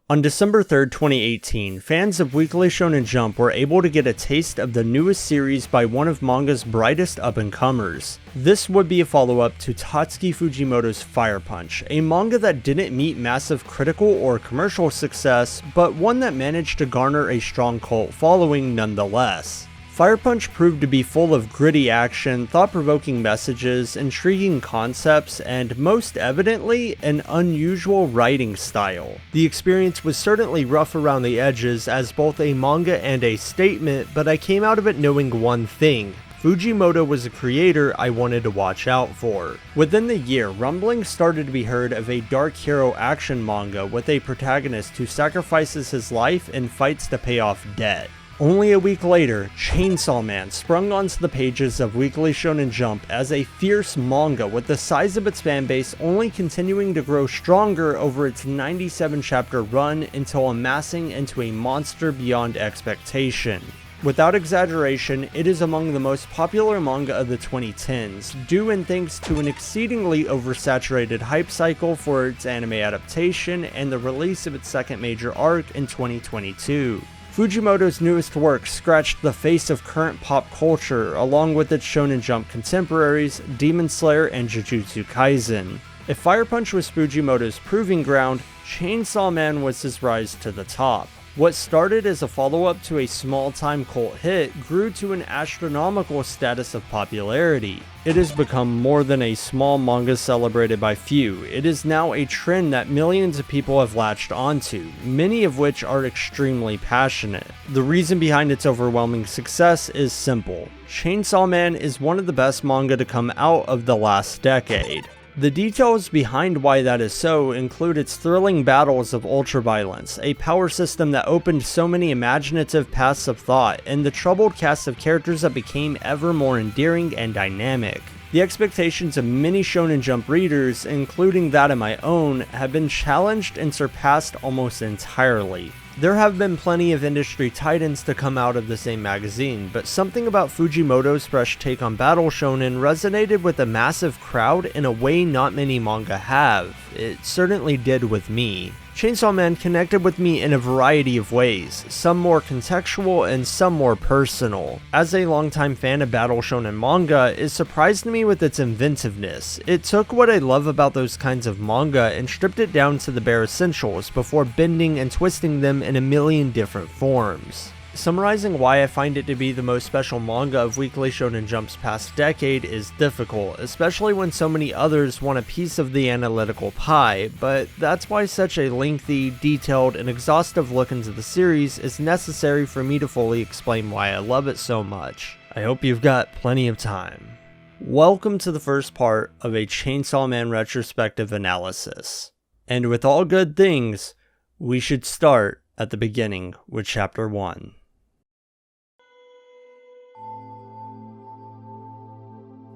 On December 3rd, 2018, fans of Weekly Shonen Jump were able to get a taste of the newest series by one of manga's brightest up-and-comers. This would be a follow-up to Tatsuki Fujimoto's Fire Punch, a manga that didn't meet massive critical or commercial success, but one that managed to garner a strong cult following nonetheless. Fire Punch proved to be full of gritty action, thought-provoking messages, intriguing concepts, and most evidently, an unusual writing style. The experience was certainly rough around the edges as both a manga and a statement, but I came out of it knowing one thing: Fujimoto was a creator I wanted to watch out for. Within the year, rumblings started to be heard of a dark hero action manga with a protagonist who sacrifices his life and fights to pay off debt. Only a week later, Chainsaw Man sprung onto the pages of Weekly Shonen Jump as a fierce manga with the size of its fanbase only continuing to grow stronger over its 97-chapter run until amassing into a monster beyond expectation. Without exaggeration, it is among the most popular manga of the 2010s, due in thanks to an exceedingly oversaturated hype cycle for its anime adaptation and the release of its second major arc in 2022. Fujimoto's newest work scratched the face of current pop culture, along with its Shonen Jump contemporaries, Demon Slayer and Jujutsu Kaisen. If Fire Punch was Fujimoto's proving ground, Chainsaw Man was his rise to the top. What started as a follow-up to a small-time cult hit grew to an astronomical status of popularity. It has become more than a small manga celebrated by few. It is now a trend that millions of people have latched onto, many of which are extremely passionate. The reason behind its overwhelming success is simple. Chainsaw Man is one of the best manga to come out of the last decade. The details behind why that is so include its thrilling battles of ultraviolence, a power system that opened so many imaginative paths of thought, and the troubled cast of characters that became ever more endearing and dynamic. The expectations of many Shonen Jump readers, including that of my own, have been challenged and surpassed almost entirely. There have been plenty of industry titans to come out of the same magazine, but something about Fujimoto's fresh take on battle shonen resonated with a massive crowd in a way not many manga have. It certainly did with me. Chainsaw Man connected with me in a variety of ways, some more contextual and some more personal. As a longtime fan of battle shonen manga, it surprised me with its inventiveness. It took what I love about those kinds of manga and stripped it down to the bare essentials before bending and twisting them in a million different forms. Summarizing why I find it to be the most special manga of Weekly Shonen Jump's past decade is difficult, especially when so many others want a piece of the analytical pie, but that's why such a lengthy, detailed, and exhaustive look into the series is necessary for me to fully explain why I love it so much. I hope you've got plenty of time. Welcome to the first part of a Chainsaw Man retrospective analysis. And with all good things, we should start at the beginning with Chapter 1.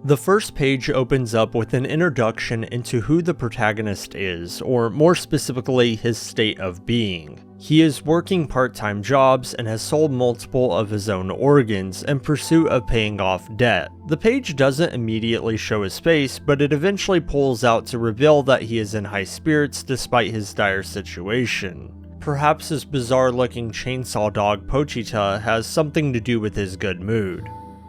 The first page opens up with an introduction into who the protagonist is, or more specifically, his state of being. He is working part-time jobs and has sold multiple of his own organs in pursuit of paying off debt. The page doesn't immediately show his face, but it eventually pulls out to reveal that he is in high spirits despite his dire situation. Perhaps his bizarre-looking chainsaw dog Pochita has something to do with his good mood.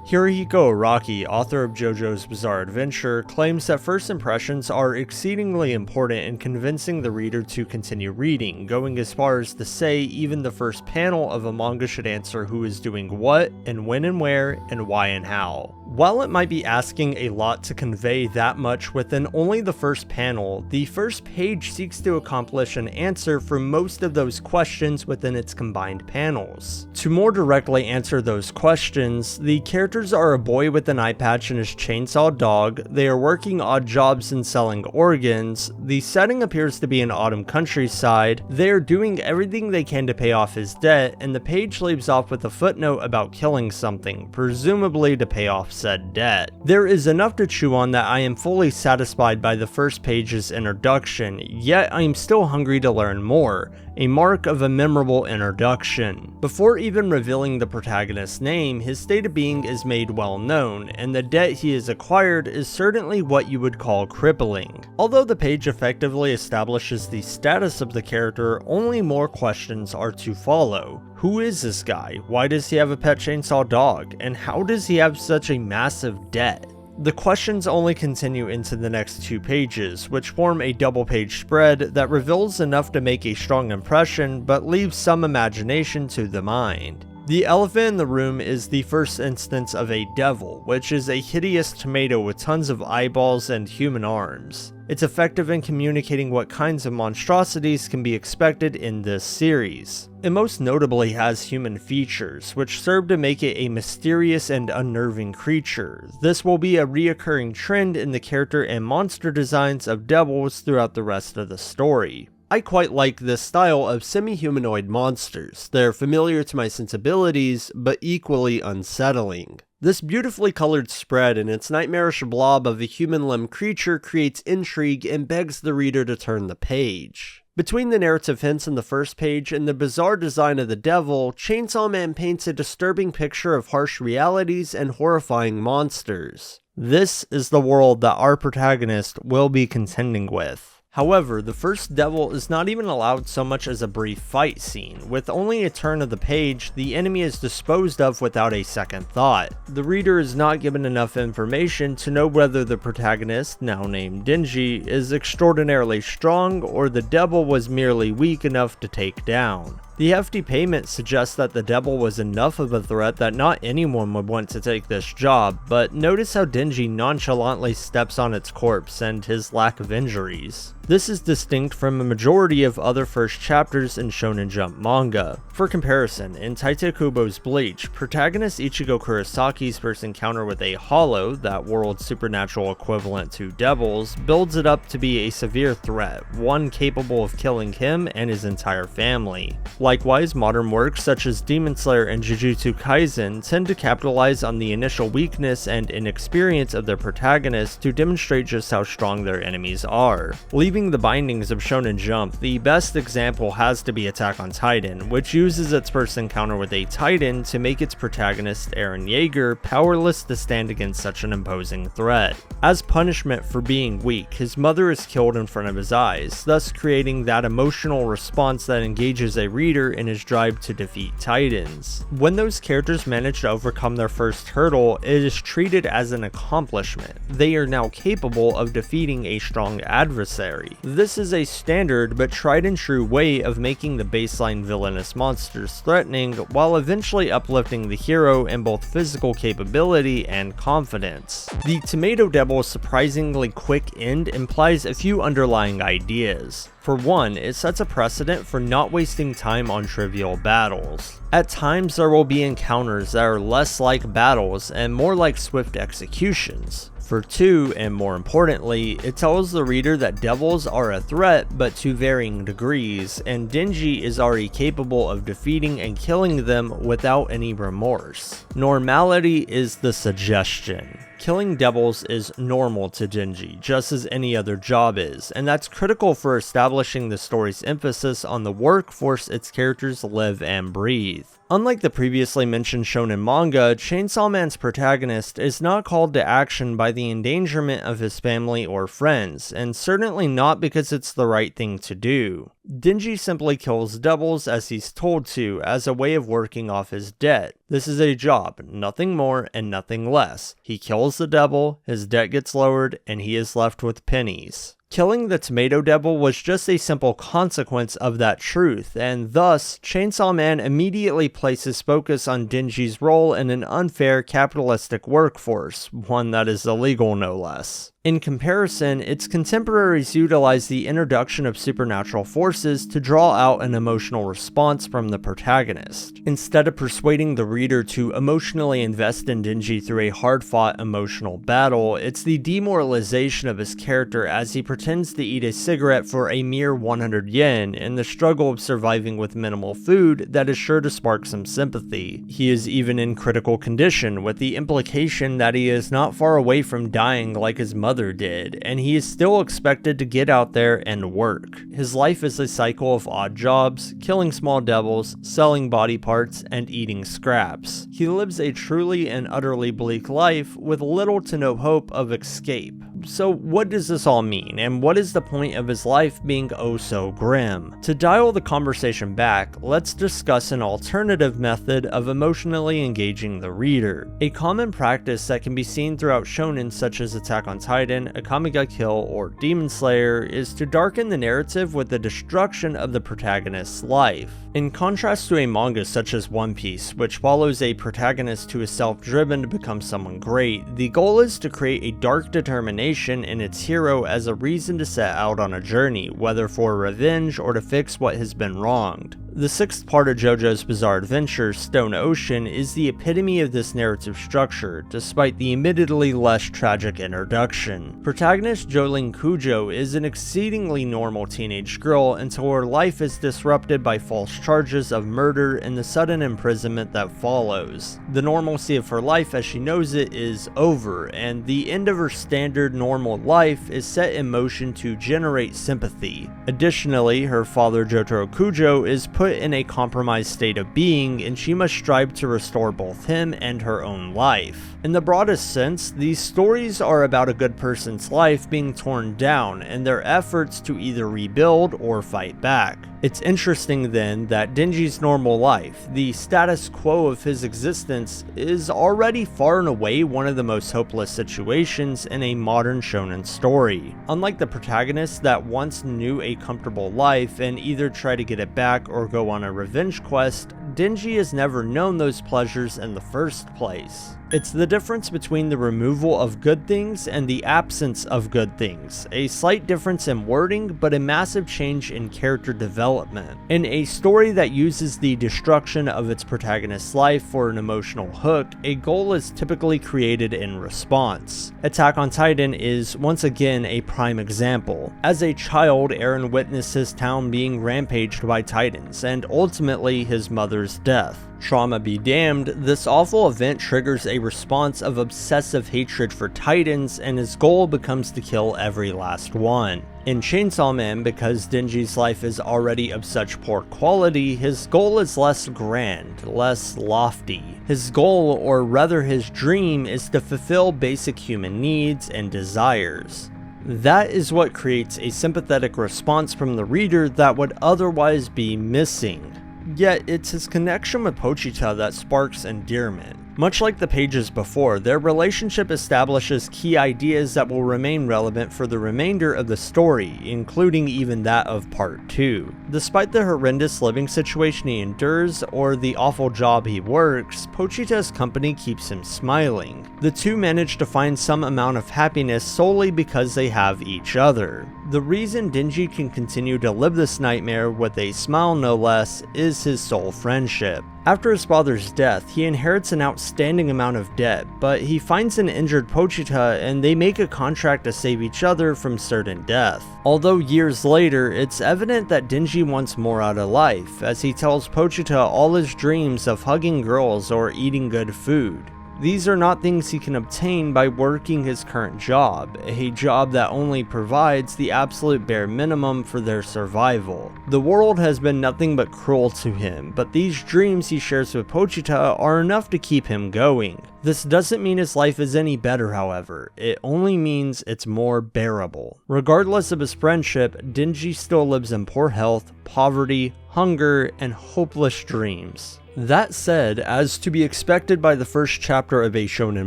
Hirohiko Araki, author of JoJo's Bizarre Adventure, claims that first impressions are exceedingly important in convincing the reader to continue reading, going as far as to say even the first panel of a manga should answer who is doing what, and when and where, and why and how. While it might be asking a lot to convey that much within only the first panel, the first page seeks to accomplish an answer for most of those questions within its combined panels. To more directly answer those questions, the characters are a boy with an eye patch and his chainsaw dog, they are working odd jobs and selling organs, the setting appears to be an autumn countryside, they are doing everything they can to pay off his debt, and the page leaves off with a footnote about killing something, presumably to pay off said debt. There is enough to chew on that I am fully satisfied by the first page's introduction, yet I am still hungry to learn more, a mark of a memorable introduction. Before even revealing the protagonist's name, his state of being is made well known, and the debt he has acquired is certainly what you would call crippling. Although the page effectively establishes the status of the character, only more questions are to follow. Who is this guy? Why does he have a pet chainsaw dog? And how does he have such a massive debt? The questions only continue into the next 2 pages, which form a double-page spread that reveals enough to make a strong impression, but leaves some imagination to the mind. The elephant in the room is the first instance of a devil, which is a hideous tomato with tons of eyeballs and human arms. It's effective in communicating what kinds of monstrosities can be expected in this series. It most notably has human features, which serve to make it a mysterious and unnerving creature. This will be a reoccurring trend in the character and monster designs of devils throughout the rest of the story. I quite like this style of semi-humanoid monsters. They're familiar to my sensibilities, but equally unsettling. This beautifully colored spread and its nightmarish blob of a human limb creature creates intrigue and begs the reader to turn the page. Between the narrative hints in the first page and the bizarre design of the devil, Chainsaw Man paints a disturbing picture of harsh realities and horrifying monsters. This is the world that our protagonist will be contending with. However, the first devil is not even allowed so much as a brief fight scene. With only a turn of the page, the enemy is disposed of without a second thought. The reader is not given enough information to know whether the protagonist, now named Denji, is extraordinarily strong or the devil was merely weak enough to take down. The hefty payment suggests that the devil was enough of a threat that not anyone would want to take this job, but notice how Denji nonchalantly steps on its corpse and his lack of injuries. This is distinct from a majority of other first chapters in Shonen Jump manga. For comparison, in Tite Kubo's Bleach, protagonist Ichigo Kurisaki's first encounter with a Hollow, that world's supernatural equivalent to devils, builds it up to be a severe threat, one capable of killing him and his entire family. Likewise, modern works such as Demon Slayer and Jujutsu Kaisen tend to capitalize on the initial weakness and inexperience of their protagonists to demonstrate just how strong their enemies are. Leaving the bindings of Shonen Jump, the best example has to be Attack on Titan, which uses its first encounter with a Titan to make its protagonist, Eren Yeager, powerless to stand against such an imposing threat. As punishment for being weak, his mother is killed in front of his eyes, thus creating that emotional response that engages a reader in his drive to defeat Titans. When those characters manage to overcome their first hurdle, it is treated as an accomplishment. They are now capable of defeating a strong adversary. This is a standard but tried and true way of making the baseline villainous monsters threatening, while eventually uplifting the hero in both physical capability and confidence. The Tomato Devil's surprisingly quick end implies a few underlying ideas. For one, it sets a precedent for not wasting time on trivial battles. At times there will be encounters that are less like battles and more like swift executions. For two, and more importantly, it tells the reader that devils are a threat but to varying degrees, and Denji is already capable of defeating and killing them without any remorse. Normality is the suggestion. Killing devils is normal to Denji, just as any other job is, and that's critical for establishing the story's emphasis on the workforce its characters live and breathe. Unlike the previously mentioned shonen manga, Chainsaw Man's protagonist is not called to action by the endangerment of his family or friends, and certainly not because it's the right thing to do. Denji simply kills devils as he's told to, as a way of working off his debt. This is a job, nothing more and nothing less. He kills the devil, his debt gets lowered, and he is left with pennies. Killing the Tomato Devil was just a simple consequence of that truth, and thus, Chainsaw Man immediately places focus on Denji's role in an unfair capitalistic workforce, one that is illegal no less. In comparison, its contemporaries utilize the introduction of supernatural forces to draw out an emotional response from the protagonist. Instead of persuading the reader to emotionally invest in Denji through a hard-fought emotional battle, it's the demoralization of his character as he pretends to eat a cigarette for a mere 100 yen in the struggle of surviving with minimal food that is sure to spark some sympathy. He is even in critical condition, with the implication that he is not far away from dying like his mother did, and he is still expected to get out there and work. His life is a cycle of odd jobs, killing small devils, selling body parts, and eating scraps. He lives a truly and utterly bleak life with little to no hope of escape. So what does this all mean, and what is the point of his life being oh so grim? To dial the conversation back, let's discuss an alternative method of emotionally engaging the reader. A common practice that can be seen throughout shonen such as Attack on Titan, Akame ga Kill, or Demon Slayer is to darken the narrative with the destruction of the protagonist's life. In contrast to a manga such as One Piece, which follows a protagonist who is self-driven to become someone great, the goal is to create a dark determination in its hero as a reason to set out on a journey, whether for revenge or to fix what has been wronged. The sixth part of JoJo's Bizarre Adventure, Stone Ocean, is the epitome of this narrative structure, despite the admittedly less tragic introduction. Protagonist Jolene Kujo is an exceedingly normal teenage girl until her life is disrupted by false charges of murder and the sudden imprisonment that follows. The normalcy of her life as she knows it is over, and the end of her standard normal life is set in motion to generate sympathy. Additionally, her father Jotaro Kujo is put in a compromised state of being, and she must strive to restore both him and her own life. In the broadest sense, these stories are about a good person's life being torn down and their efforts to either rebuild or fight back. It's interesting then that Denji's normal life, the status quo of his existence, is already far and away one of the most hopeless situations in a modern shonen story. Unlike the protagonist that once knew a comfortable life and either try to get it back or go on a revenge quest, Denji has never known those pleasures in the first place. It's the difference between the removal of good things and the absence of good things, a slight difference in wording but a massive change in character development. In a story that uses the destruction of its protagonist's life for an emotional hook, a goal is typically created in response. Attack on Titan is once again a prime example. As a child, Eren witnessed his town being rampaged by titans and ultimately his mother's death. Trauma be damned, this awful event triggers a response of obsessive hatred for titans, and his goal becomes to kill every last one. In Chainsaw Man, because Denji's life is already of such poor quality, his goal is less grand, less lofty. His goal, or rather his dream, is to fulfill basic human needs and desires. That is what creates a sympathetic response from the reader that would otherwise be missing. Yet, it's his connection with Pochita that sparks endearment. Much like the pages before, their relationship establishes key ideas that will remain relevant for the remainder of the story, including even that of Part 2. Despite the horrendous living situation he endures, or the awful job he works, Pochita's company keeps him smiling. The two manage to find some amount of happiness solely because they have each other. The reason Denji can continue to live this nightmare with a smile no less is his sole friendship. After his father's death, he inherits an outstanding amount of debt, but he finds an injured Pochita and they make a contract to save each other from certain death. Although years later, it's evident that Denji wants more out of life, as he tells Pochita all his dreams of hugging girls or eating good food. These are not things he can obtain by working his current job, a job that only provides the absolute bare minimum for their survival. The world has been nothing but cruel to him, but these dreams he shares with Pochita are enough to keep him going. This doesn't mean his life is any better, however, it only means it's more bearable. Regardless of his friendship, Denji still lives in poor health, poverty, hunger, and hopeless dreams. That said, as to be expected by the first chapter of a shonen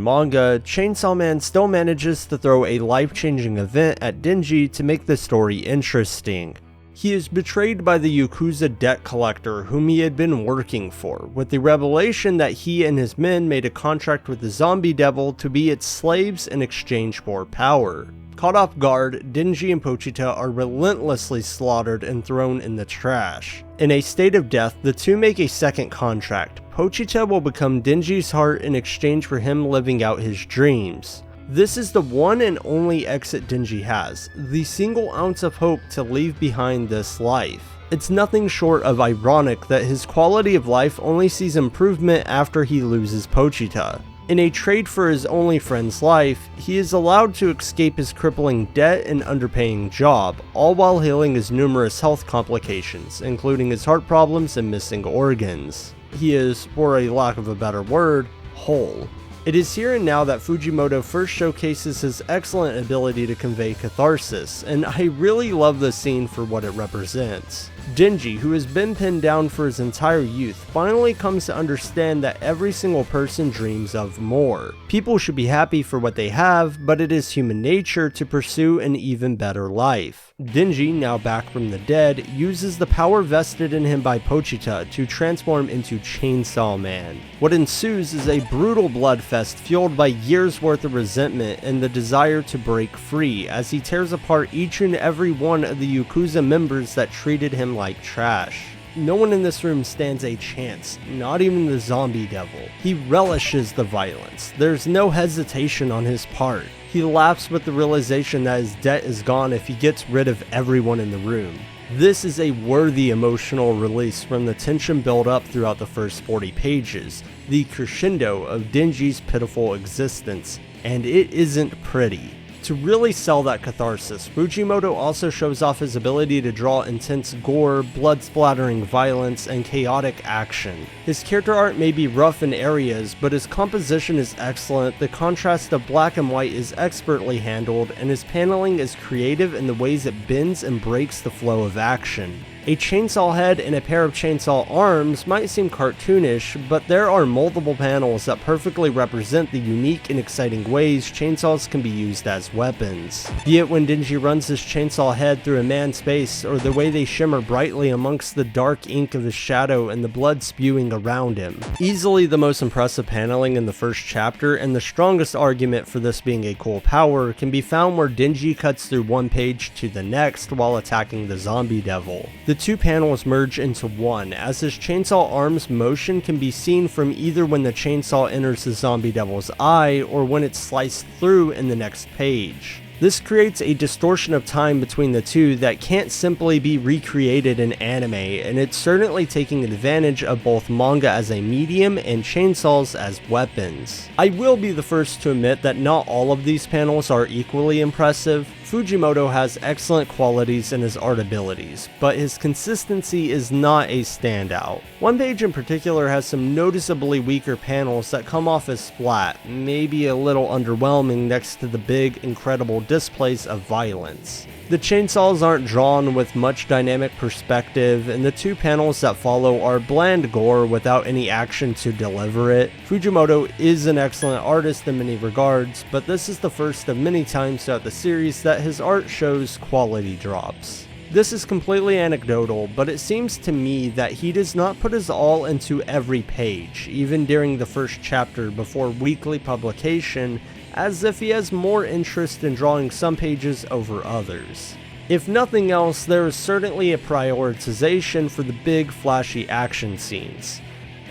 manga, Chainsaw Man still manages to throw a life-changing event at Denji to make the story interesting. He is betrayed by the Yakuza debt collector whom he had been working for, with the revelation that he and his men made a contract with the zombie devil to be its slaves in exchange for power. Caught off guard, Denji and Pochita are relentlessly slaughtered and thrown in the trash. In a state of death, the two make a second contract. Pochita will become Denji's heart in exchange for him living out his dreams. This is the one and only exit Denji has, the single ounce of hope to leave behind this life. It's nothing short of ironic that his quality of life only sees improvement after he loses Pochita. In a trade for his only friend's life, he is allowed to escape his crippling debt and underpaying job, all while healing his numerous health complications, including his heart problems and missing organs. He is, for a lack of a better word, whole. It is here and now that Fujimoto first showcases his excellent ability to convey catharsis, and I really love the scene for what it represents. Denji, who has been pinned down for his entire youth, finally comes to understand that every single person dreams of more. People should be happy for what they have, but it is human nature to pursue an even better life. Denji, now back from the dead, uses the power vested in him by Pochita to transform into Chainsaw Man. What ensues is a brutal bloodfest fueled by years worth of resentment and the desire to break free as he tears apart each and every one of the Yakuza members that treated him like trash. No one in this room stands a chance, not even the zombie devil. He relishes the violence. There's no hesitation on his part. He laughs with the realization that his debt is gone if he gets rid of everyone in the room. This is a worthy emotional release from the tension built up throughout the first 40 pages, the crescendo of Denji's pitiful existence, and it isn't pretty. To really sell that catharsis, Fujimoto also shows off his ability to draw intense gore, blood-splattering violence, and chaotic action. His character art may be rough in areas, but his composition is excellent, the contrast of black and white is expertly handled, and his paneling is creative in the ways it bends and breaks the flow of action. A chainsaw head and a pair of chainsaw arms might seem cartoonish, but there are multiple panels that perfectly represent the unique and exciting ways chainsaws can be used as weapons. Be it when Denji runs his chainsaw head through a man's face, or the way they shimmer brightly amongst the dark ink of his shadow and the blood spewing around him. Easily the most impressive paneling in the first chapter, and the strongest argument for this being a cool power, can be found where Denji cuts through one page to the next while attacking the zombie devil. The two panels merge into one, as his chainsaw arm's motion can be seen from either when the chainsaw enters the zombie devil's eye or when it's sliced through in the next page. This creates a distortion of time between the two that can't simply be recreated in anime, and it's certainly taking advantage of both manga as a medium and chainsaws as weapons. I will be the first to admit that not all of these panels are equally impressive. Fujimoto has excellent qualities in his art abilities, but his consistency is not a standout. One page in particular has some noticeably weaker panels that come off as flat, maybe a little underwhelming next to the big, incredible displays of violence. The chainsaws aren't drawn with much dynamic perspective, and the two panels that follow are bland gore without any action to deliver it. Fujimoto is an excellent artist in many regards, but this is the first of many times throughout the series that his art shows quality drops. This is completely anecdotal, but it seems to me that he does not put his all into every page, even during the first chapter before weekly publication, as if he has more interest in drawing some pages over others. If nothing else, there is certainly a prioritization for the big flashy action scenes.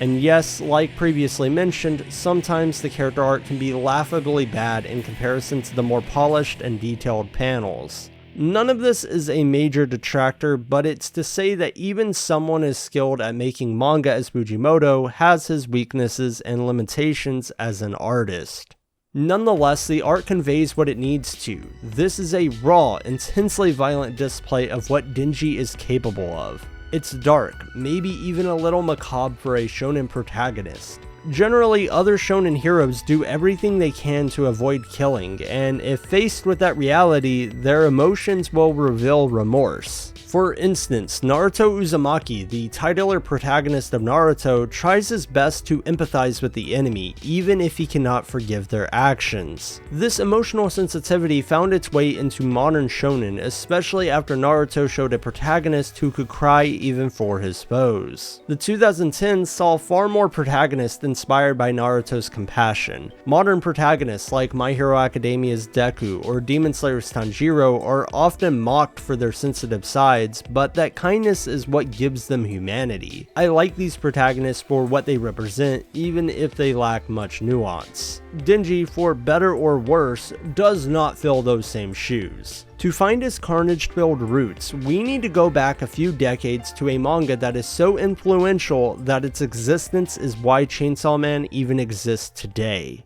And yes, like previously mentioned, sometimes the character art can be laughably bad in comparison to the more polished and detailed panels. None of this is a major detractor, but it's to say that even someone as skilled at making manga as Fujimoto has his weaknesses and limitations as an artist. Nonetheless, the art conveys what it needs to. This is a raw, intensely violent display of what Denji is capable of. It's dark, maybe even a little macabre for a shonen protagonist. Generally, other shonen heroes do everything they can to avoid killing, and if faced with that reality, their emotions will reveal remorse. For instance, Naruto Uzumaki, the titular protagonist of Naruto, tries his best to empathize with the enemy, even if he cannot forgive their actions. This emotional sensitivity found its way into modern shonen, especially after Naruto showed a protagonist who could cry even for his foes. The 2010s saw far more protagonists inspired by Naruto's compassion. Modern protagonists like My Hero Academia's Deku or Demon Slayer's Tanjiro are often mocked for their sensitive side, sides, but that kindness is what gives them humanity. I like these protagonists for what they represent, even if they lack much nuance. Denji, for better or worse, does not fill those same shoes. To find his carnage-filled roots, we need to go back a few decades to a manga that is so influential that its existence is why Chainsaw Man even exists today.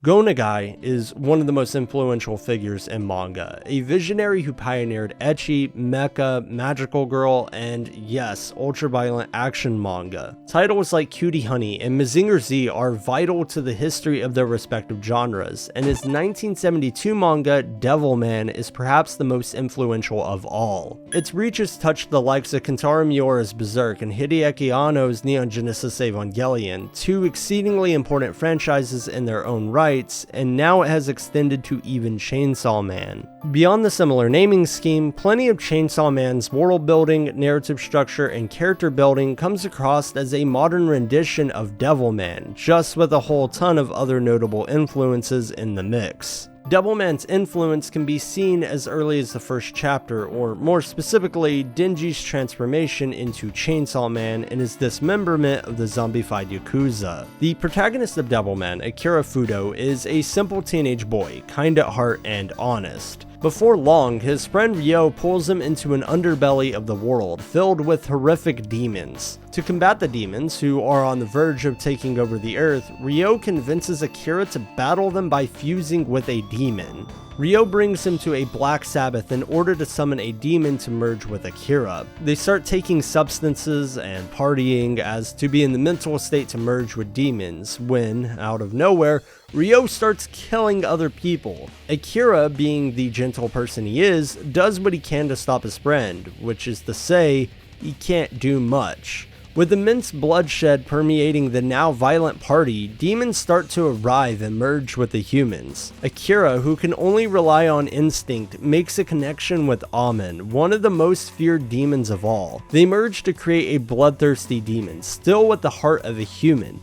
Go Nagai is one of the most influential figures in manga, a visionary who pioneered ecchi, mecha, magical girl, and yes, ultra-violent action manga. Titles like Cutie Honey and Mazinger Z are vital to the history of their respective genres, and his 1972 manga, Devilman, is perhaps the most influential of all. Its reach has touched the likes of Kentaro Miura's Berserk and Hideaki Anno's Neon Genesis Evangelion, two exceedingly important franchises in their own right, and now it has extended to even Chainsaw Man. Beyond the similar naming scheme, plenty of Chainsaw Man's world building, narrative structure, and character building comes across as a modern rendition of Devilman, just with a whole ton of other notable influences in the mix. Devilman's influence can be seen as early as the first chapter, or more specifically, Denji's transformation into Chainsaw Man and his dismemberment of the zombified Yakuza. The protagonist of Devilman, Akira Fudo, is a simple teenage boy, kind at heart and honest. Before long, his friend Ryo pulls him into an underbelly of the world filled with horrific demons. To combat the demons, who are on the verge of taking over the earth, Ryo convinces Akira to battle them by fusing with a demon. Ryo brings him to a Black Sabbath in order to summon a demon to merge with Akira. They start taking substances and partying as to be in the mental state to merge with demons, when, out of nowhere, Ryo starts killing other people. Akira, being the gentle person he is, does what he can to stop his friend, which is to say, he can't do much. With immense bloodshed permeating the now violent party, demons start to arrive and merge with the humans. Akira, who can only rely on instinct, makes a connection with Amen, one of the most feared demons of all. They merge to create a bloodthirsty demon, still with the heart of a human,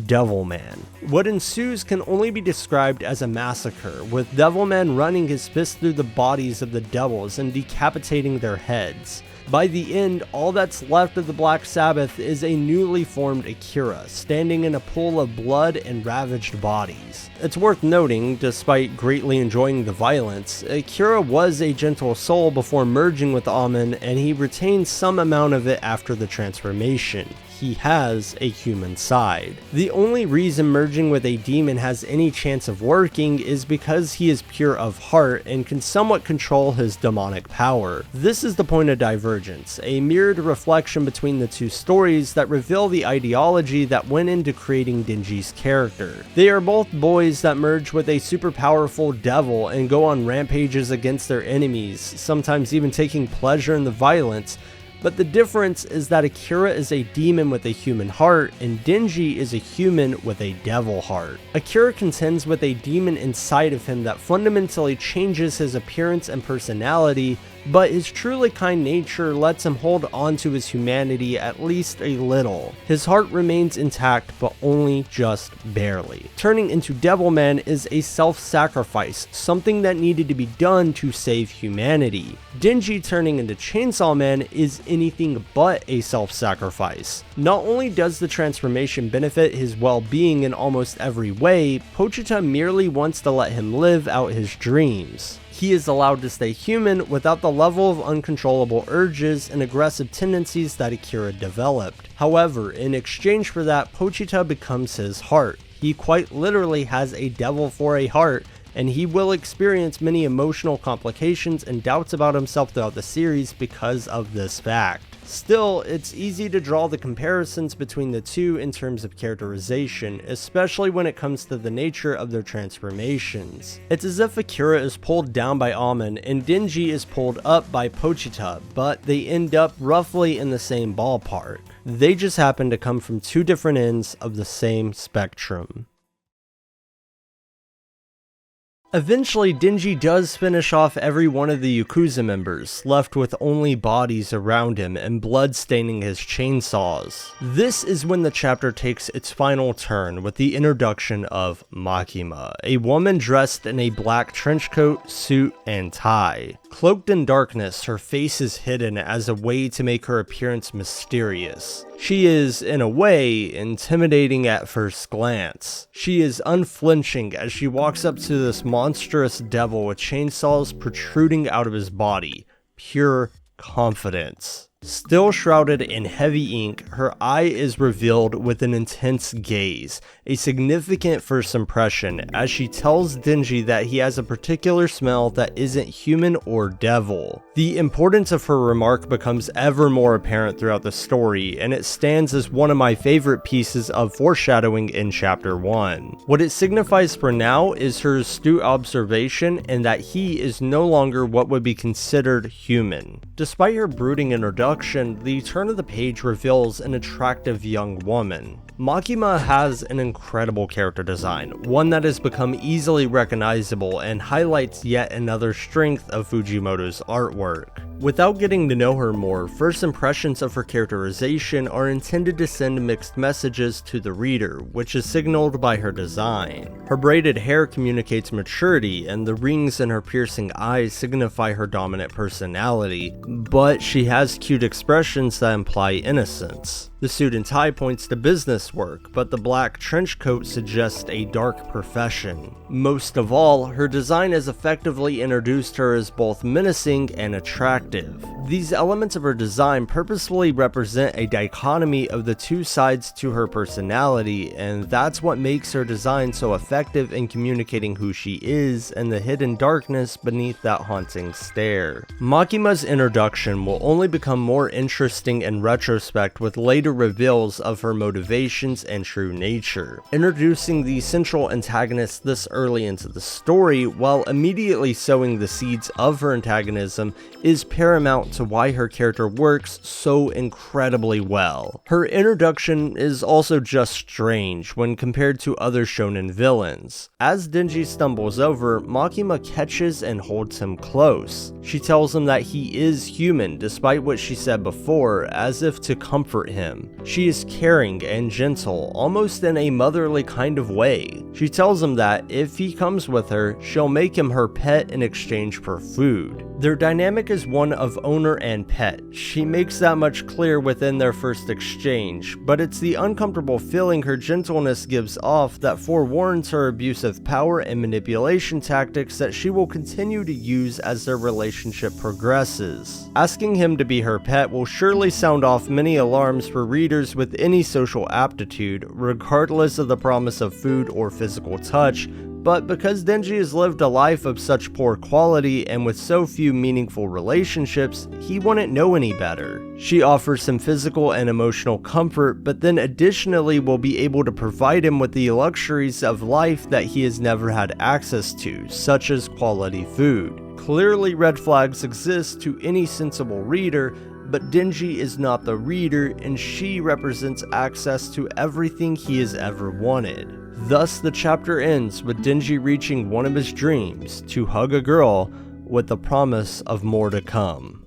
Devilman. What ensues can only be described as a massacre, with Devilman running his fist through the bodies of the devils and decapitating their heads. By the end, all that's left of the Black Sabbath is a newly formed Akira, standing in a pool of blood and ravaged bodies. It's worth noting, despite greatly enjoying the violence, Akira was a gentle soul before merging with Amen, and he retained some amount of it after the transformation. He has a human side. The only reason merging with a demon has any chance of working is because he is pure of heart and can somewhat control his demonic power. This is the point of divergence, a mirrored reflection between the two stories that reveal the ideology that went into creating Denji's character. They are both boys that merge with a super powerful devil and go on rampages against their enemies, sometimes even taking pleasure in the violence. But the difference is that Akira is a demon with a human heart, and Denji is a human with a devil heart. Akira contends with a demon inside of him that fundamentally changes his appearance and personality, but his truly kind nature lets him hold on to his humanity at least a little. His heart remains intact, but only just barely. Turning into Devilman is a self-sacrifice, something that needed to be done to save humanity. Denji turning into Chainsaw Man is anything but a self-sacrifice. Not only does the transformation benefit his well-being in almost every way, Pochita merely wants to let him live out his dreams. He is allowed to stay human without the level of uncontrollable urges and aggressive tendencies that Akira developed. However, in exchange for that, Pochita becomes his heart. He quite literally has a devil for a heart, and he will experience many emotional complications and doubts about himself throughout the series because of this fact. Still, it's easy to draw the comparisons between the two in terms of characterization, especially when it comes to the nature of their transformations. It's as if Akira is pulled down by Amen and Denji is pulled up by Pochita, but they end up roughly in the same ballpark. They just happen to come from two different ends of the same spectrum. Eventually, Denji does finish off every one of the Yakuza members, left with only bodies around him and blood staining his chainsaws. This is when the chapter takes its final turn with the introduction of Makima, a woman dressed in a black trench coat, suit, and tie. Cloaked in darkness, her face is hidden as a way to make her appearance mysterious. She is, in a way, intimidating at first glance. She is unflinching as she walks up to this monstrous devil with chainsaws protruding out of his body. Pure confidence. Still shrouded in heavy ink, her eye is revealed with an intense gaze, a significant first impression, as she tells Denji that he has a particular smell that isn't human or devil. The importance of her remark becomes ever more apparent throughout the story, and it stands as one of my favorite pieces of foreshadowing in Chapter 1. What it signifies for now is her astute observation and that he is no longer what would be considered human. Despite her brooding introduction, the turn of the page reveals an attractive young woman. Makima has an incredible character design, one that has become easily recognizable and highlights yet another strength of Fujimoto's artwork. Without getting to know her more, first impressions of her characterization are intended to send mixed messages to the reader, which is signaled by her design. Her braided hair communicates maturity, and the rings in her piercing eyes signify her dominant personality, but she has cute expressions that imply innocence. The suit and tie points to business work, but the black trench coat suggests a dark profession. Most of all, her design has effectively introduced her as both menacing and attractive. These elements of her design purposefully represent a dichotomy of the two sides to her personality, and that's what makes her design so effective in communicating who she is and the hidden darkness beneath that haunting stare. Makima's introduction will only become more interesting in retrospect with later reveals of her motivations and true nature. Introducing the central antagonist this early into the story, while immediately sowing the seeds of her antagonism, is paramount to why her character works so incredibly well. Her introduction is also just strange when compared to other shonen villains. As Denji stumbles over, Makima catches and holds him close. She tells him that he is human despite what she said before, as if to comfort him. She is caring and gentle, almost in a motherly kind of way. She tells him that if he comes with her, she'll make him her pet in exchange for food. Their dynamic is one of owner and pet. She makes that much clear within their first exchange, but it's the uncomfortable feeling her gentleness gives off that forewarns her abusive power and manipulation tactics that she will continue to use as their relationship progresses. Asking him to be her pet will surely sound off many alarms for readers with any social aptitude, regardless of the promise of food or physical touch, but because Denji has lived a life of such poor quality and with so few meaningful relationships, he wouldn't know any better. She offers him physical and emotional comfort, but then additionally will be able to provide him with the luxuries of life that he has never had access to, such as quality food. Clearly, red flags exist to any sensible reader, but Denji is not the reader, and she represents access to everything he has ever wanted. Thus, the chapter ends with Denji reaching one of his dreams, to hug a girl, with the promise of more to come.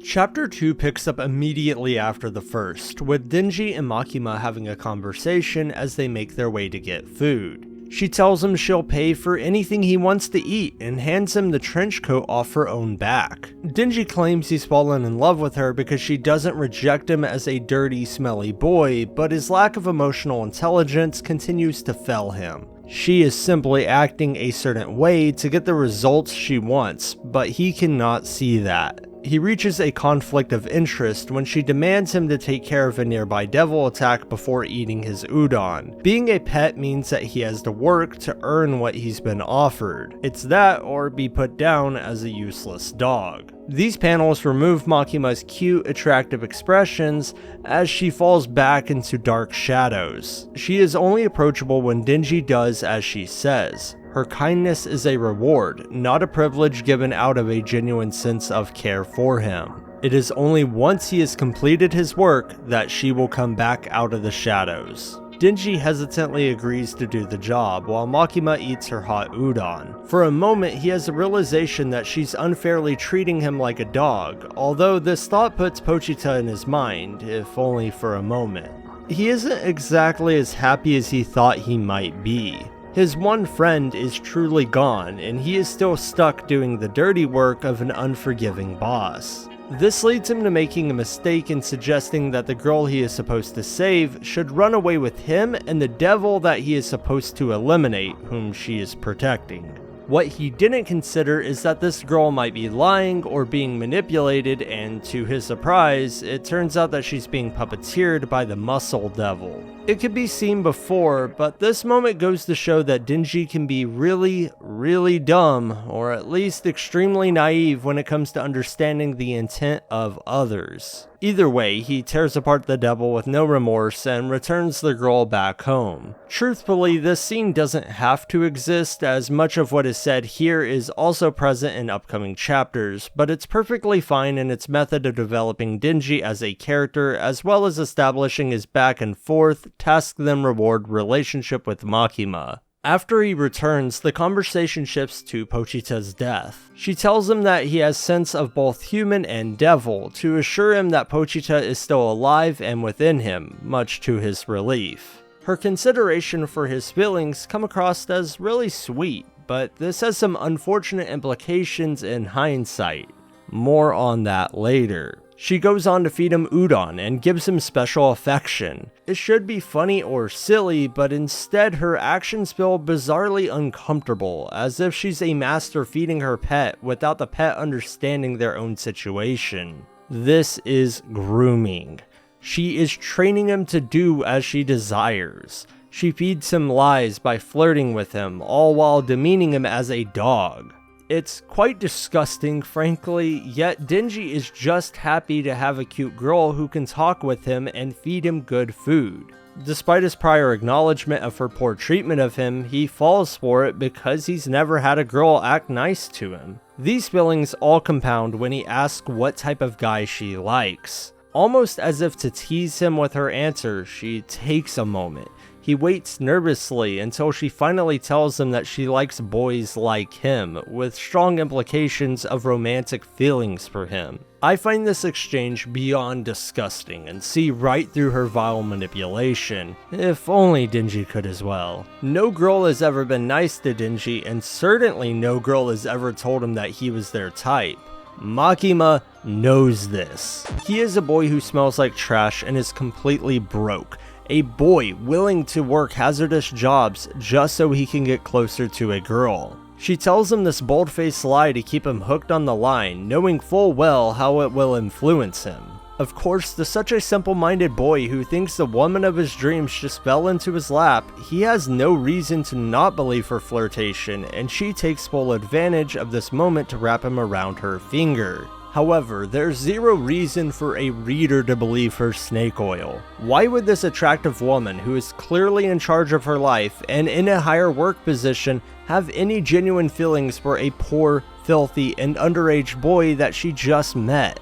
Chapter 2 picks up immediately after the first, with Denji and Makima having a conversation as they make their way to get food. She tells him she'll pay for anything he wants to eat and hands him the trench coat off her own back. Denji claims he's fallen in love with her because she doesn't reject him as a dirty, smelly boy, but his lack of emotional intelligence continues to fail him. She is simply acting a certain way to get the results she wants, but he cannot see that. He reaches a conflict of interest when she demands him to take care of a nearby devil attack before eating his udon. Being a pet means that he has to work to earn what he's been offered. It's that or be put down as a useless dog. These panels remove Makima's cute, attractive expressions as she falls back into dark shadows. She is only approachable when Denji does as she says. Her kindness is a reward, not a privilege given out of a genuine sense of care for him. It is only once he has completed his work that she will come back out of the shadows. Denji hesitantly agrees to do the job while Makima eats her hot udon. For a moment, he has a realization that she's unfairly treating him like a dog, although this thought puts Pochita in his mind, if only for a moment. He isn't exactly as happy as he thought he might be. His one friend is truly gone, and he is still stuck doing the dirty work of an unforgiving boss. This leads him to making a mistake in suggesting that the girl he is supposed to save should run away with him and the devil that he is supposed to eliminate, whom she is protecting. What he didn't consider is that this girl might be lying or being manipulated, and to his surprise, it turns out that she's being puppeteered by the muscle devil. It could be seen before, but this moment goes to show that Denji can be really, really dumb, or at least extremely naive when it comes to understanding the intent of others. Either way, he tears apart the devil with no remorse and returns the girl back home. Truthfully, this scene doesn't have to exist, as much of what is said here is also present in upcoming chapters, but it's perfectly fine in its method of developing Denji as a character, as well as establishing his back and forth, task then reward relationship with Makima. After he returns, the conversation shifts to Pochita's death. She tells him that he has sense of both human and devil, to assure him that Pochita is still alive and within him, much to his relief. Her consideration for his feelings come across as really sweet, but this has some unfortunate implications in hindsight. More on that later. She goes on to feed him udon and gives him special affection. It should be funny or silly, but instead her actions feel bizarrely uncomfortable, as if she's a master feeding her pet without the pet understanding their own situation. This is grooming. She is training him to do as she desires. She feeds him lies by flirting with him, all while demeaning him as a dog. It's quite disgusting, frankly, yet Denji is just happy to have a cute girl who can talk with him and feed him good food. Despite his prior acknowledgement of her poor treatment of him, he falls for it because he's never had a girl act nice to him. These feelings all compound when he asks what type of guy she likes. Almost as if to tease him with her answer, she takes a moment. He waits nervously until she finally tells him that she likes boys like him, with strong implications of romantic feelings for him. I find this exchange beyond disgusting and see right through her vile manipulation. If only Denji could as well. No girl has ever been nice to Denji, and certainly no girl has ever told him that he was their type. Makima knows this. He is a boy who smells like trash and is completely broke. A boy willing to work hazardous jobs just so he can get closer to a girl. She tells him this bold-faced lie to keep him hooked on the line, knowing full well how it will influence him. Of course, to such a simple-minded boy who thinks the woman of his dreams just fell into his lap, he has no reason to not believe her flirtation, and she takes full advantage of this moment to wrap him around her finger. However, there's zero reason for a reader to believe her snake oil. Why would this attractive woman, who is clearly in charge of her life and in a higher work position, have any genuine feelings for a poor, filthy, and underage boy that she just met?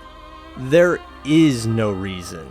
There is no reason.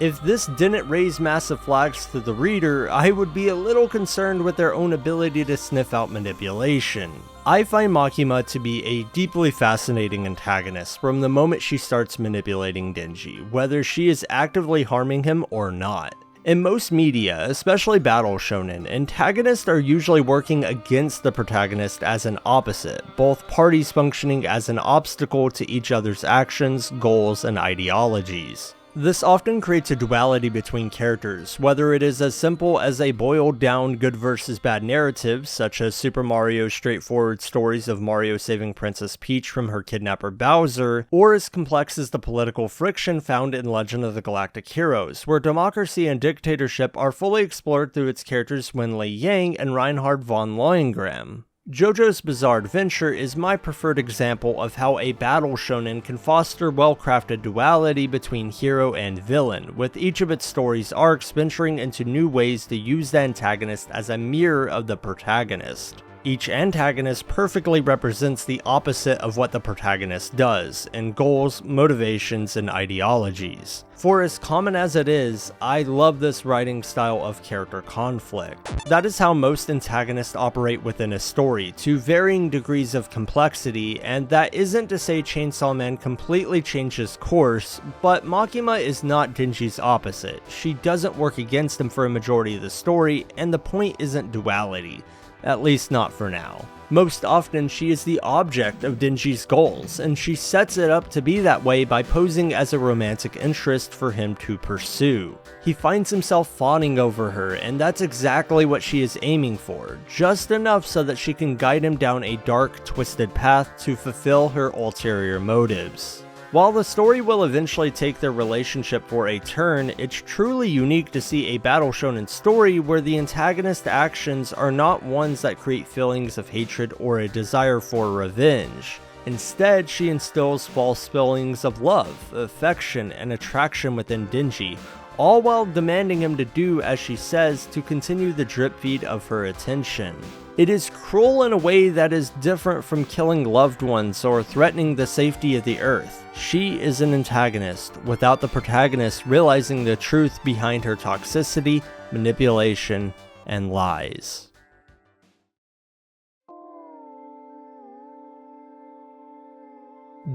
If this didn't raise massive flags to the reader, I would be a little concerned with their own ability to sniff out manipulation. I find Makima to be a deeply fascinating antagonist from the moment she starts manipulating Denji, whether she is actively harming him or not. In most media, especially battle shonen, antagonists are usually working against the protagonist as an opposite, both parties functioning as an obstacle to each other's actions, goals, and ideologies. This often creates a duality between characters, whether it is as simple as a boiled down good versus bad narrative, such as Super Mario's straightforward stories of Mario saving Princess Peach from her kidnapper Bowser, or as complex as the political friction found in Legend of the Galactic Heroes, where democracy and dictatorship are fully explored through its characters Wen Yang and Reinhard von Lohengrin. JoJo's Bizarre Adventure is my preferred example of how a battle shonen can foster well-crafted duality between hero and villain, with each of its story's arcs venturing into new ways to use the antagonist as a mirror of the protagonist. Each antagonist perfectly represents the opposite of what the protagonist does, in goals, motivations, and ideologies. For as common as it is, I love this writing style of character conflict. That is how most antagonists operate within a story, to varying degrees of complexity, and that isn't to say Chainsaw Man completely changes course, but Makima is not Denji's opposite. She doesn't work against him for a majority of the story, and the point isn't duality. at least not for now. Most often, she is the object of Denji's goals, and she sets it up to be that way by posing as a romantic interest for him to pursue. He finds himself fawning over her, and that's exactly what she is aiming for, just enough so that she can guide him down a dark, twisted path to fulfill her ulterior motives. While the story will eventually take their relationship for a turn, it's truly unique to see a battle shonen story where the antagonist's actions are not ones that create feelings of hatred or a desire for revenge. Instead, she instills false feelings of love, affection, and attraction within Denji, all while demanding him to do as she says to continue the drip feed of her attention. It is cruel in a way that is different from killing loved ones or threatening the safety of the earth. She is an antagonist, without the protagonist realizing the truth behind her toxicity, manipulation, and lies.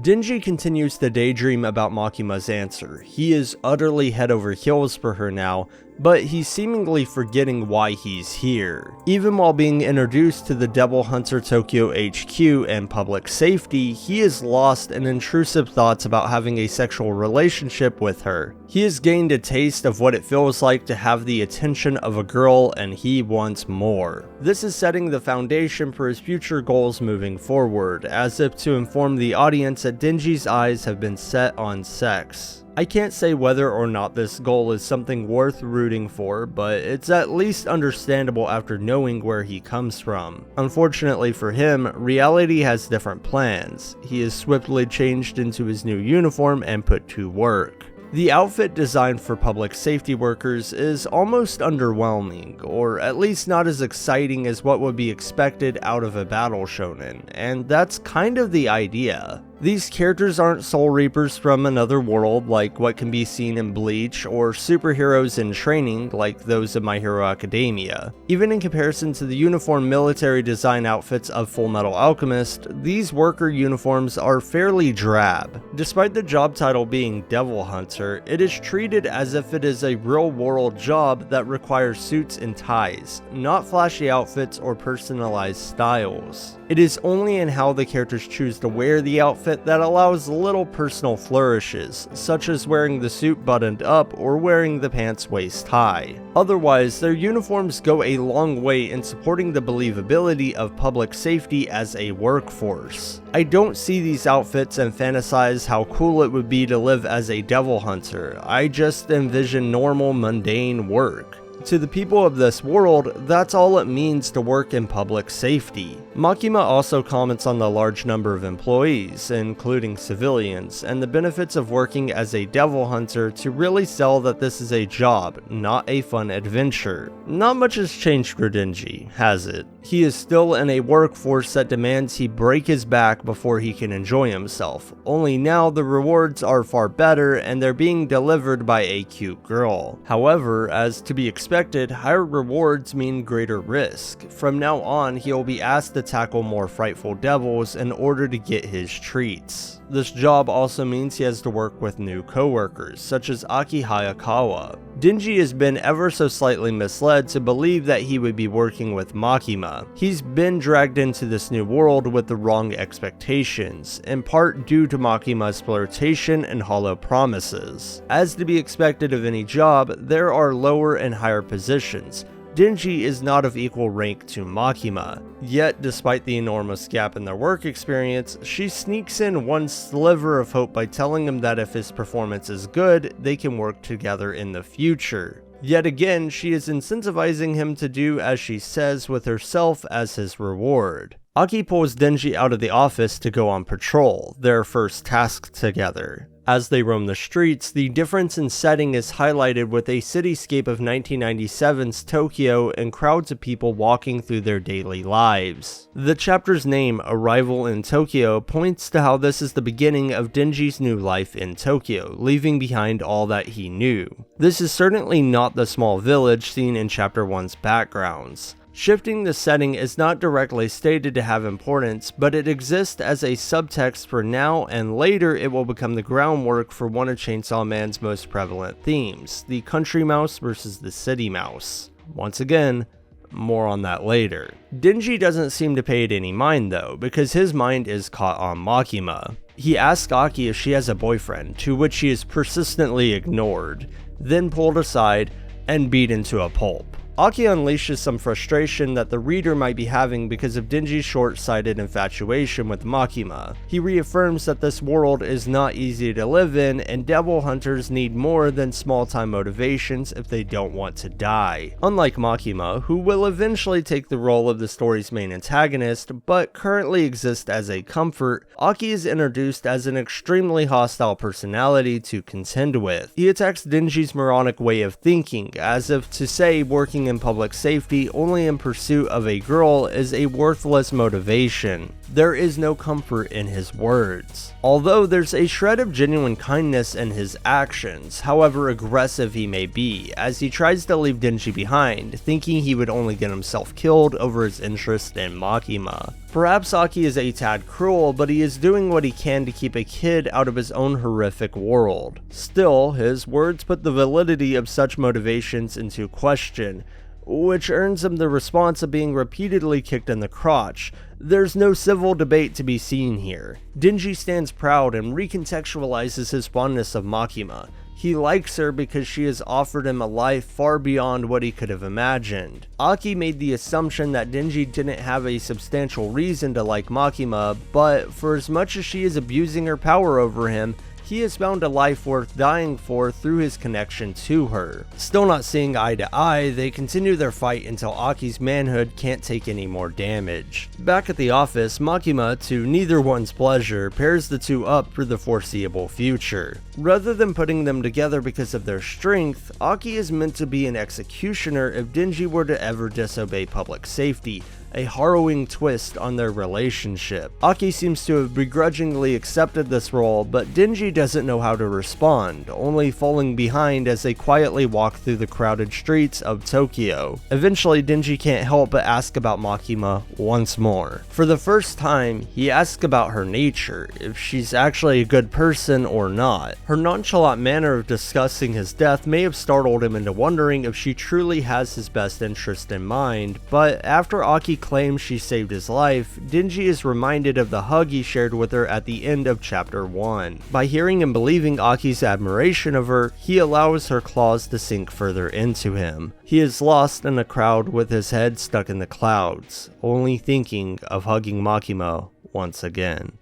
Denji continues to daydream about Makima's answer. He is utterly head over heels for her now, but he's seemingly forgetting why he's here. Even while being introduced to the Devil Hunter Tokyo HQ and public safety, he is lost in intrusive thoughts about having a sexual relationship with her. He has gained a taste of what it feels like to have the attention of a girl, and he wants more. This is setting the foundation for his future goals moving forward, as if to inform the audience that Denji's eyes have been set on sex. I can't say whether or not this goal is something worth rooting for, but it's at least understandable after knowing where he comes from. Unfortunately for him, reality has different plans. He is swiftly changed into his new uniform and put to work. The outfit designed for public safety workers is almost underwhelming, or at least not as exciting as what would be expected out of a battle shonen, and that's kind of the idea. These characters aren't soul reapers from another world like what can be seen in Bleach, or superheroes in training like those of My Hero Academia. Even in comparison to the uniform military design outfits of Fullmetal Alchemist, these worker uniforms are fairly drab. Despite the job title being Devil Hunter, it is treated as if it is a real-world job that requires suits and ties, not flashy outfits or personalized styles. It is only in how the characters choose to wear the outfit that allows little personal flourishes, such as wearing the suit buttoned up or wearing the pants waist high. Otherwise, their uniforms go a long way in supporting the believability of public safety as a workforce. I don't see these outfits and fantasize how cool it would be to live as a devil hunter. I just envision normal, mundane work. To the people of this world, that's all it means to work in public safety. Makima also comments on the large number of employees, including civilians, and the benefits of working as a devil hunter to really sell that this is a job, not a fun adventure. Not much has changed for Denji, has it? He is still in a workforce that demands he break his back before he can enjoy himself, only now the rewards are far better and they're being delivered by a cute girl. However, as to be expected, higher rewards mean greater risk. From now on, he will be asked to tackle more frightful devils in order to get his treats. This job also means he has to work with new co-workers, such as Aki Hayakawa. Denji has been ever so slightly misled to believe that he would be working with Makima. He's been dragged into this new world with the wrong expectations, in part due to Makima's flirtation and hollow promises. As to be expected of any job, there are lower and higher positions. Denji is not of equal rank to Makima, yet despite the enormous gap in their work experience, she sneaks in one sliver of hope by telling him that if his performance is good, they can work together in the future. Yet again, she is incentivizing him to do as she says with herself as his reward. Aki pulls Denji out of the office to go on patrol, their first task together. As they roam the streets, the difference in setting is highlighted with a cityscape of 1997's Tokyo and crowds of people walking through their daily lives. The chapter's name, Arrival in Tokyo, points to how this is the beginning of Denji's new life in Tokyo, leaving behind all that he knew. This is certainly not the small village seen in Chapter 1's backgrounds. Shifting the setting is not directly stated to have importance, but it exists as a subtext for now, and later it will become the groundwork for one of Chainsaw Man's most prevalent themes, the country mouse versus the city mouse. Once again, More on that later. Denji doesn't seem to pay it any mind though, because his mind is caught on Makima. He asks Aki if she has a boyfriend, to which she is persistently ignored, then pulled aside and beat into a pulp. Aki unleashes some frustration that the reader might be having because of Denji's short-sighted infatuation with Makima. He reaffirms that this world is not easy to live in, and devil hunters need more than small-time motivations if they don't want to die. Unlike Makima, who will eventually take the role of the story's main antagonist, but currently exists as a comfort, Aki is introduced as an extremely hostile personality to contend with. He attacks Denji's moronic way of thinking, as if to say working in public safety only in pursuit of a girl is a worthless motivation. There is no comfort in his words. Although there's a shred of genuine kindness in his actions, however aggressive he may be, as he tries to leave Denji behind, thinking he would only get himself killed over his interest in Makima. Perhaps Aki is a tad cruel, but he is doing what he can to keep a kid out of his own horrific world. Still, his words put the validity of such motivations into question, which earns him the response of being repeatedly kicked in the crotch. There's no civil debate to be seen here. Denji stands proud and recontextualizes his fondness of Makima. He likes her because she has offered him a life far beyond what he could have imagined. Aki made the assumption that Denji didn't have a substantial reason to like Makima, but for as much as she is abusing her power over him, he has found a life worth dying for through his connection to her. Still not seeing eye to eye, they continue their fight until Aki's manhood can't take any more damage. Back at the office, Makima, to neither one's pleasure, pairs the two up for the foreseeable future. Rather than putting them together because of their strength, Aki is meant to be an executioner if Denji were to ever disobey public safety, a harrowing twist on their relationship. Aki seems to have begrudgingly accepted this role, but Denji doesn't know how to respond, only falling behind as they quietly walk through the crowded streets of Tokyo. Eventually, Denji can't help but ask about Makima once more. For the first time, he asks about her nature, if she's actually a good person or not. Her nonchalant manner of discussing his death may have startled him into wondering if she truly has his best interest in mind, but after Aki claims she saved his life, Denji is reminded of the hug he shared with her at the end of chapter 1. By hearing and believing Aki's admiration of her, he allows her claws to sink further into him. He is lost in a crowd with his head stuck in the clouds, only thinking of hugging Makima once again.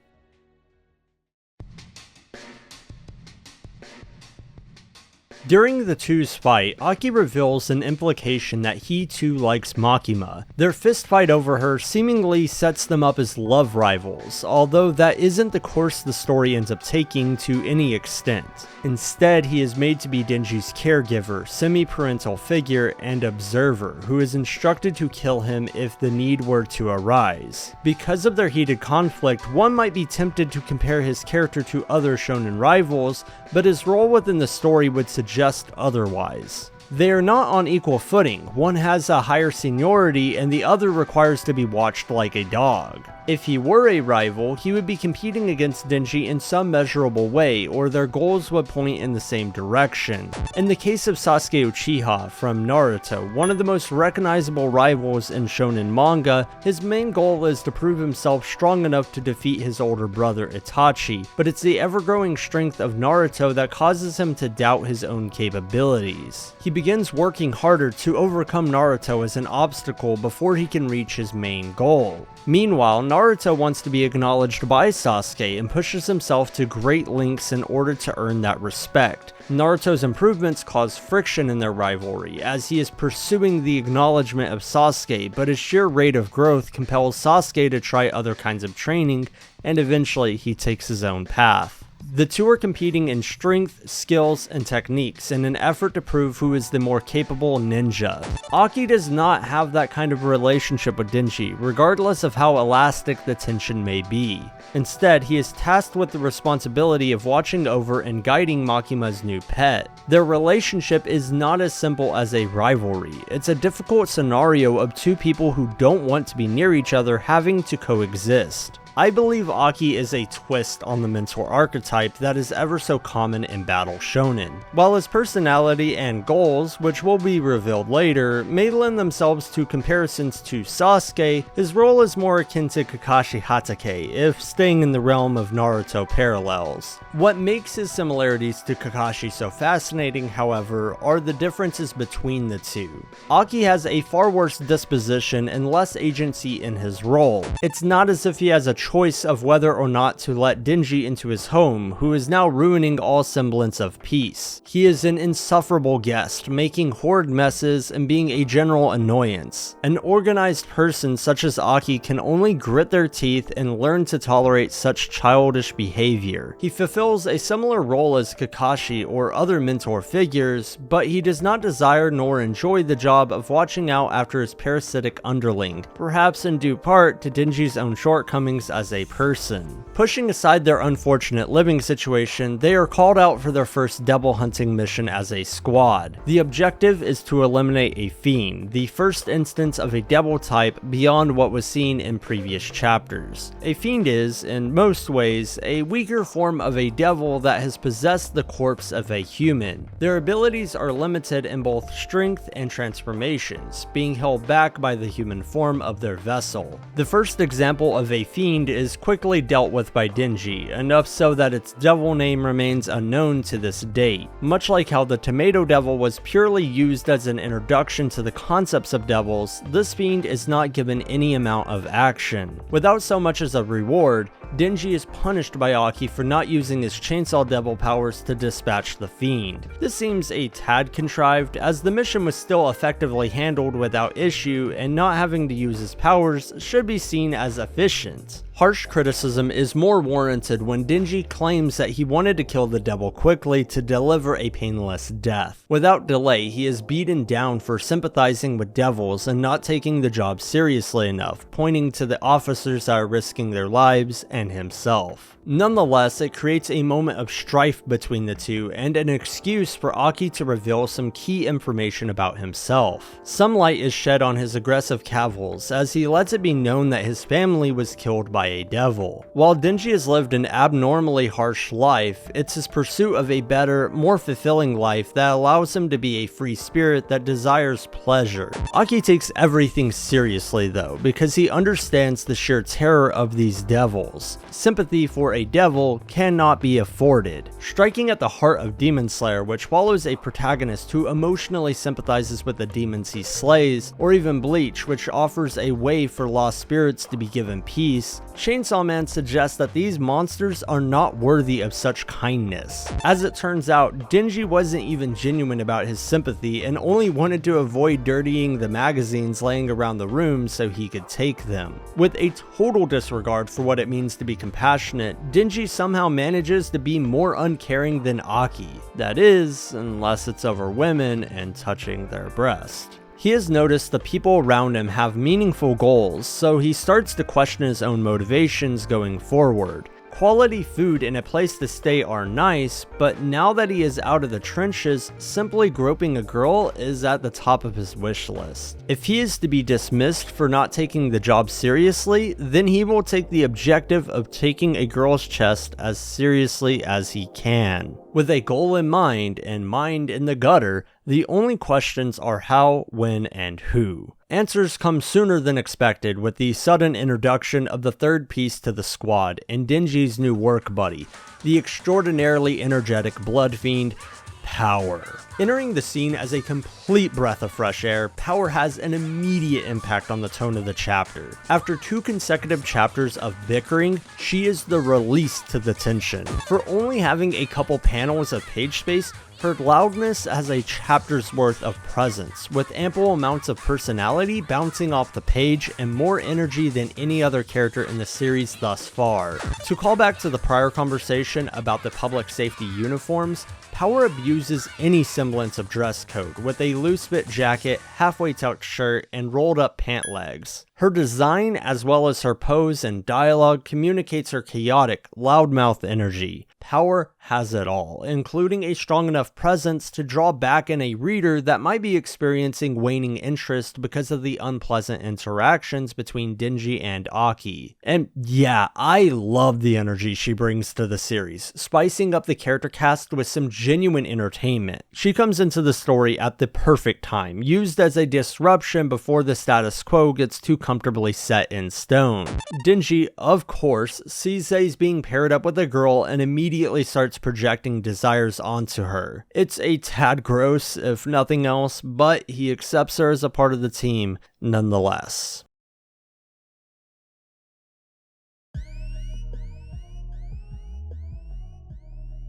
During the two's fight, Aki reveals an implication that he too likes Makima. Their fistfight over her seemingly sets them up as love rivals, although that isn't the course the story ends up taking to any extent. Instead, he is made to be Denji's caregiver, semi-parental figure, and observer, who is instructed to kill him if the need were to arise. Because of their heated conflict, one might be tempted to compare his character to other shonen rivals, but his role within the story would suggest otherwise. They are not on equal footing. One has a higher seniority and the other requires to be watched like a dog. If he were a rival, he would be competing against Denji in some measurable way, or their goals would point in the same direction. In the case of Sasuke Uchiha from Naruto, one of the most recognizable rivals in shonen manga, his main goal is to prove himself strong enough to defeat his older brother Itachi, but it's the ever-growing strength of Naruto that causes him to doubt his own capabilities. He begins working harder to overcome Naruto as an obstacle before he can reach his main goal. Meanwhile, Naruto wants to be acknowledged by Sasuke and pushes himself to great lengths in order to earn that respect. Naruto's improvements cause friction in their rivalry, as he is pursuing the acknowledgement of Sasuke, but his sheer rate of growth compels Sasuke to try other kinds of training, and eventually he takes his own path. The two are competing in strength, skills, and techniques in an effort to prove who is the more capable ninja. Aki does not have that kind of relationship with Denji, regardless of how elastic the tension may be. Instead, he is tasked with the responsibility of watching over and guiding Makima's new pet. Their relationship is not as simple as a rivalry. It's a difficult scenario of two people who don't want to be near each other having to coexist. I believe Aki is a twist on the mentor archetype that is ever so common in battle shonen. While his personality and goals, which will be revealed later, may lend themselves to comparisons to Sasuke, his role is more akin to Kakashi Hatake, if staying in the realm of Naruto parallels. What makes his similarities to Kakashi so fascinating, however, are the differences between the two. Aki has a far worse disposition and less agency in his role. It's not as if he has a choice of whether or not to let Denji into his home, who is now ruining all semblance of peace. He is an insufferable guest, making horrid messes and being a general annoyance. An organized person such as Aki can only grit their teeth and learn to tolerate such childish behavior. He fulfills a similar role as Kakashi or other mentor figures, but he does not desire nor enjoy the job of watching out after his parasitic underling, perhaps in due part to Denji's own shortcomings as a person. Pushing aside their unfortunate living situation, they are called out for their first devil hunting mission as a squad. The objective is to eliminate a fiend, the first instance of a devil type beyond what was seen in previous chapters. A fiend is, in most ways, a weaker form of a devil that has possessed the corpse of a human. Their abilities are limited in both strength and transformations, being held back by the human form of their vessel. The first example of a fiend is quickly dealt with by Denji, enough so that its devil name remains unknown to this date. Much like how the Tomato Devil was purely used as an introduction to the concepts of devils, this fiend is not given any amount of action. Without so much as a reward, Denji is punished by Aki for not using his Chainsaw Devil powers to dispatch the fiend. This seems a tad contrived, as the mission was still effectively handled without issue, and not having to use his powers should be seen as efficient. Harsh criticism is more warranted when Denji claims that he wanted to kill the devil quickly to deliver a painless death. Without delay, he is beaten down for sympathizing with devils and not taking the job seriously enough, pointing to the officers that are risking their lives and himself. Nonetheless, it creates a moment of strife between the two and an excuse for Aki to reveal some key information about himself. Some light is shed on his aggressive cavils as he lets it be known that his family was killed by a devil. While Denji has lived an abnormally harsh life, it's his pursuit of a better, more fulfilling life that allows him to be a free spirit that desires pleasure. Aki takes everything seriously though, because he understands the sheer terror of these devils. Sympathy for a devil cannot be afforded. Striking at the heart of Demon Slayer, which follows a protagonist who emotionally sympathizes with the demons he slays, or even Bleach, which offers a way for lost spirits to be given peace, Chainsaw Man suggests that these monsters are not worthy of such kindness. As it turns out, Denji wasn't even genuine about his sympathy and only wanted to avoid dirtying the magazines laying around the room so he could take them. With a total disregard for what it means to be compassionate, Denji somehow manages to be more uncaring than Aki. That is, unless it's over women and touching their breast. He has noticed the people around him have meaningful goals, so he starts to question his own motivations going forward. Quality food and a place to stay are nice, but now that he is out of the trenches, simply groping a girl is at the top of his wish list. If he is to be dismissed for not taking the job seriously, then he will take the objective of taking a girl's chest as seriously as he can. With a goal in mind and mind in the gutter, the only questions are how, when, and who. Answers come sooner than expected with the sudden introduction of the third piece to the squad and Denji's new work buddy, the extraordinarily energetic blood fiend, Power. Entering the scene as a complete breath of fresh air, Power has an immediate impact on the tone of the chapter. After 2 consecutive chapters of bickering, she is the release to the tension. For only having a couple panels of page space, her loudness has a chapter's worth of presence, with ample amounts of personality bouncing off the page and more energy than any other character in the series thus far. To call back to the prior conversation about the public safety uniforms, Power abuses any semblance of dress code with a loose fit jacket, halfway tucked shirt, and rolled up pant legs. Her design, as well as her pose and dialogue, communicates her chaotic, loudmouth energy. Power has it all, including a strong enough presence to draw back in a reader that might be experiencing waning interest because of the unpleasant interactions between Denji and Aki. And yeah, I love the energy she brings to the series, spicing up the character cast with some genuine entertainment. She comes into the story at the perfect time, used as a disruption before the status quo gets too comfortably set in stone. Denji, of course, sees that he's being paired up with a girl and immediately starts projecting desires onto her. It's a tad gross, if nothing else, but he accepts her as a part of the team nonetheless.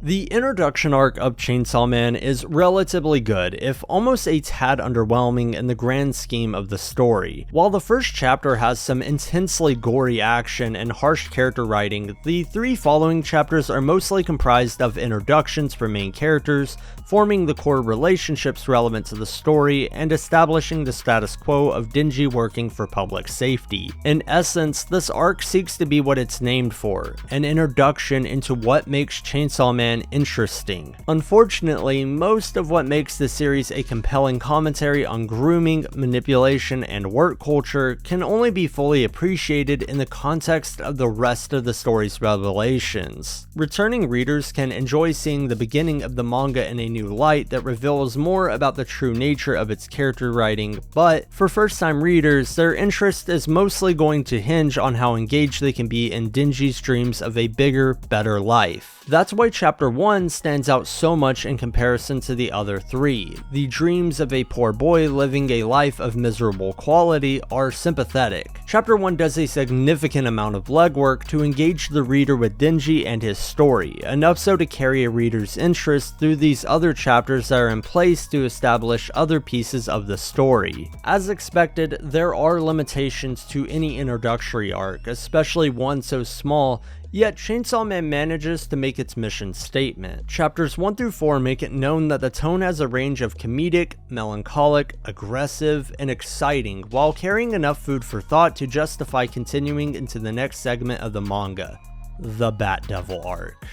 The introduction arc of Chainsaw Man is relatively good, if almost a tad underwhelming in the grand scheme of the story. While the first chapter has some intensely gory action and harsh character writing, the 3 following chapters are mostly comprised of introductions for main characters, forming the core relationships relevant to the story, and establishing the status quo of Denji working for public safety. In essence, this arc seeks to be what it's named for, an introduction into what makes Chainsaw Man interesting. Unfortunately, most of what makes the series a compelling commentary on grooming, manipulation, and work culture can only be fully appreciated in the context of the rest of the story's revelations. Returning readers can enjoy seeing the beginning of the manga in a new light that reveals more about the true nature of its character writing, but for first-time readers, their interest is mostly going to hinge on how engaged they can be in Denji's dreams of a bigger, better life. That's why Chapter 1 stands out so much in comparison to the other 3. The dreams of a poor boy living a life of miserable quality are sympathetic. Chapter 1 does a significant amount of legwork to engage the reader with Denji and his story, enough so to carry a reader's interest through these other chapters that are in place to establish other pieces of the story. As expected, there are limitations to any introductory arc, especially one so small, yet Chainsaw Man manages to make its mission statement. Chapters 1 through 4 make it known that the tone has a range of comedic, melancholic, aggressive, and exciting, while carrying enough food for thought to justify continuing into the next segment of the manga, the Bat Devil arc.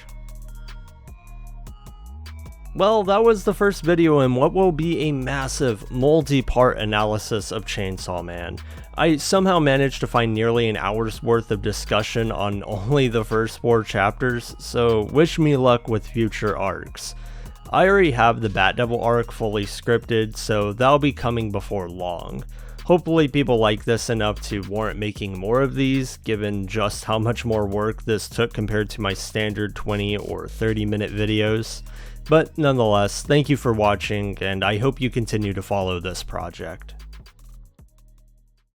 Well, that was the first video in what will be a massive, multi-part analysis of Chainsaw Man. I somehow managed to find nearly an hour's worth of discussion on only the first 4 chapters, so wish me luck with future arcs. I already have the Bat Devil arc fully scripted, so that'll be coming before long. Hopefully people like this enough to warrant making more of these, given just how much more work this took compared to my standard 20 or 30 minute videos. But nonetheless, thank you for watching, and I hope you continue to follow this project.